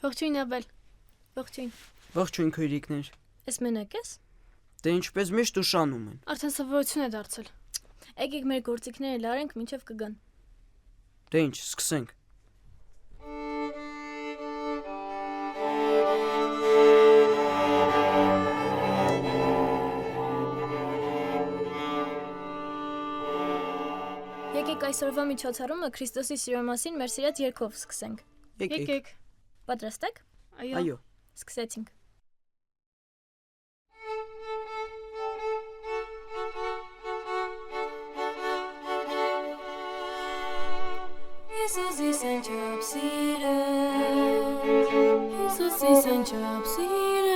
Ողջույն Աբել։ Ողջույն։ Ողջույն քույրիկներ։ Ես մենակ ես։ Դե ինչպես միշտ ուշանում են։ Արդեն սովորություն է դարձել։ Եկեք մեր գործիքները լարենք, մինչև կգան։ Դե ինչ, սկսենք։ Եկեք այսօրվա միջոցառումը Քրիստոսի սիրո մասին մեր սիրած երգով սկսենք։ Եկեք։ Պատրաստ եք։ Այո։ Սկսեցինք։ Հիսուսի սանջապ սիրել, Հիսուսի սանջապ սիրել,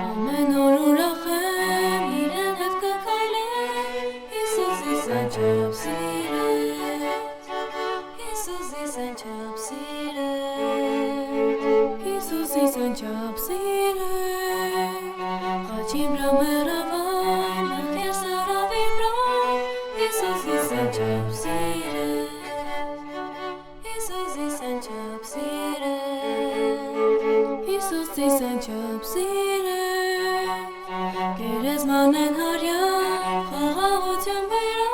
ամեն օր ուրախ եմ իրեն հետ կքայլել, Հիսուսի սանջապ սիրել, Հիսուսի սանջապ սիրել, Հիսուսի սանջապ սիրել, խաչի վրա մեռավան, մեղքեր սարավի վրա, Հիսուսի սանջապ սիրել, Հիսուսի սանջապ սիրել, գերեզման են հարյա, խաղաղություն վերա,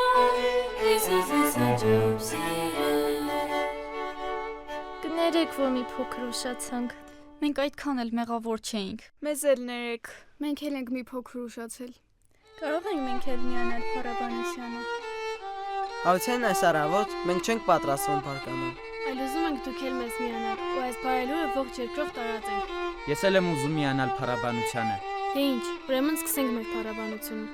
Հիսուսի սանջապ սիրել։ Կներեք, որ մի փոքր ուշացանք։ Մենք այդքան էլ մեղավոր չէինք։ Մեզ էլ ներեք, մենք էլ ենք մի փոքր ուշացել։ Կարող ենք մենք էլ միանալ փառաբանությանը։ Հավցեն այս առավոտ մենք չենք պատրաստվում բարկանալ։ Այլ ուզում ենք դուք էլ մեզ միանալ ու այս բարելուրը ողջ երկրով տարածենք։ Ես էլ եմ ուզում միանալ փառաբանությանը։ Դե ինչ, ուրեմն սկսենք մեր փառաբանությունը։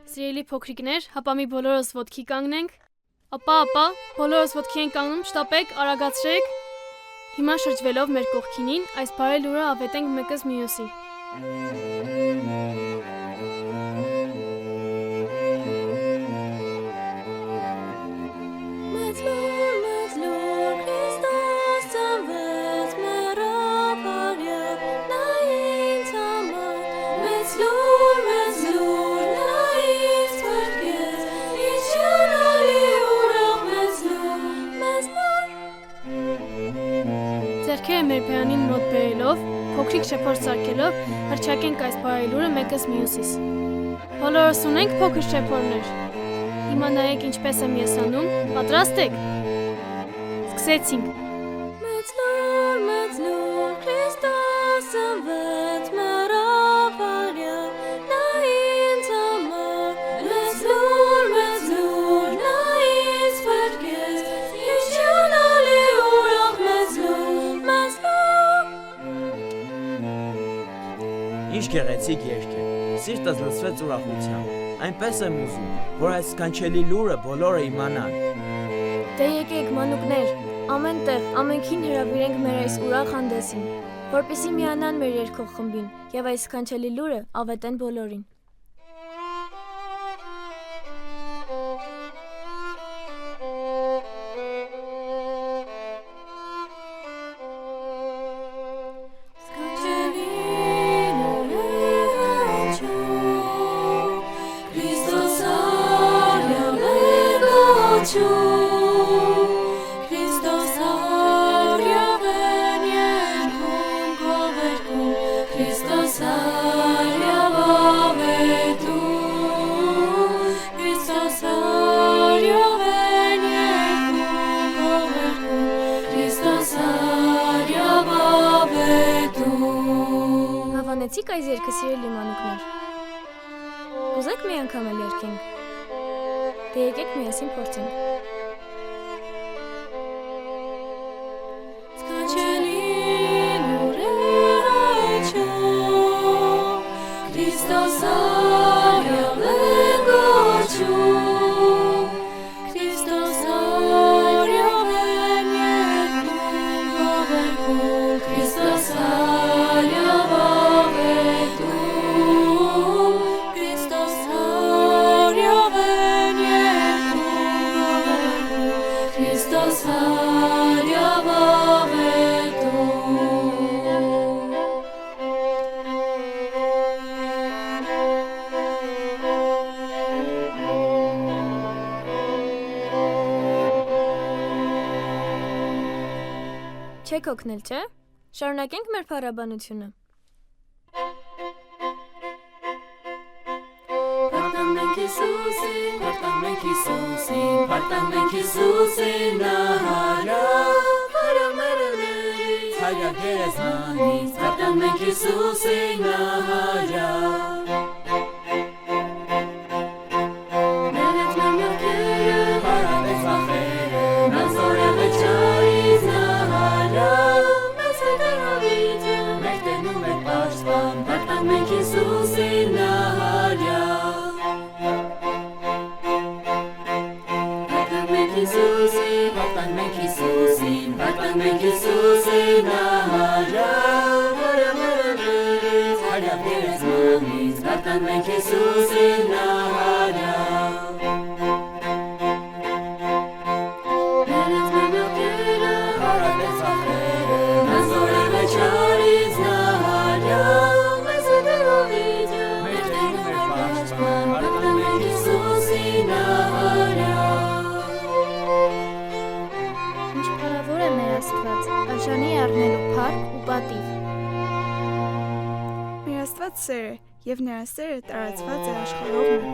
Սիրելի փոքրիկներ, հապա մի բոլորս ոտքի կանգնենք։ Ապա, բոլորս ոտքի ենք կանգնում, շտապեք, արագացրեք։ Հիմա շրջվելով մեր կողքինին, այս բարելուրը ավետենք մեկս մյուսի։ Ձեռքերը մեր բերանին մոտ բերելով, փոքրիկ շեփոր սարքելով, հռչակենք այս բարելուրը մեկս մյուսիս։ Բոլորս ունենք փոքր շեփորներ։ Հիմա նայեք ինչպես եմ ես անում, պատրաստ եք։ Սկսեցինք։ Մեծ լուր, Քրիստոս ծնվեց մեռավ արյավ, նա ինձ համար, մեծ լուր, նա ինձ փրկեց, ինչ չանալի ուրախ մեծ լուր։ Ինչ գեղեցիկ երգ է։ Սիրտս լցվեց ուրախությամբ։ Այնպես եմ ուզում, որ այս սքանչելի լուրը բոլորը իմանան։ Դե եկեք մանուկներ, ամեն տեղ, ամենքին հրավիրենք մեր այս ուրախ հանդեսին, որպեսզի միանան մեր երգող խմբին եւ այս սքանչելի լուրը ավետեն բոլորին։ Հավանեցիք այս երգը սիրելի մանուկներ։ Կուզեք մի անգամ էլ երգենք։ Դե եկեք միասին փորձենք։ Չեք օգնել, չէ՞։ Շարունակենք մեր փառաբանությունը։ Փառտանենք Հիսուսին, նահարա, հարամերելից, հայրա գերեզմանից, փառտանենք Հիսուսին, նահարա։ Ներեց մեր մեղքերը, հարատեց վախերը, նա զորել է չարից, նահարա, մեզ հետ է հավիտը, մեր Տերն ու մեր Պաշտպան, փառտանենք Հիսուսին, նահարա։ Փառտանենք Հիսուսին, նահարա, հարամերելից, հայրա գերեզմանից, փառտանենք Հիսուսին, նահարա։ Ներեց մեր մեղքերը, հարատեց վախերը, նա զորել է չարից, նահարա, մեզ հետ է հավիտը, մեր Տերն ու մեր Պաշտպան, փառտանենք Հիսուսին, նահարա։ Փառավոր է մեր Աստված, արժանի է առնելու փառք ու պատիվ։ Մեր Աստված սեր է, եւ նրա սերը տարածված է աշխարհով մեկ։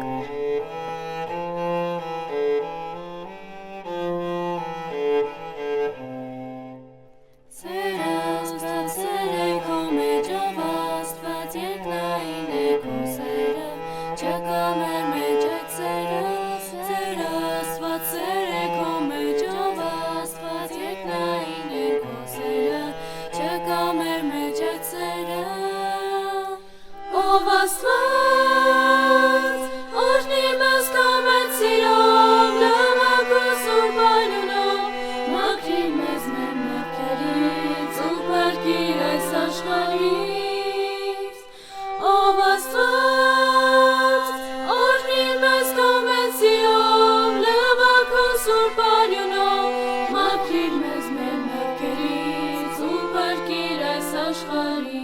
Աշխարհի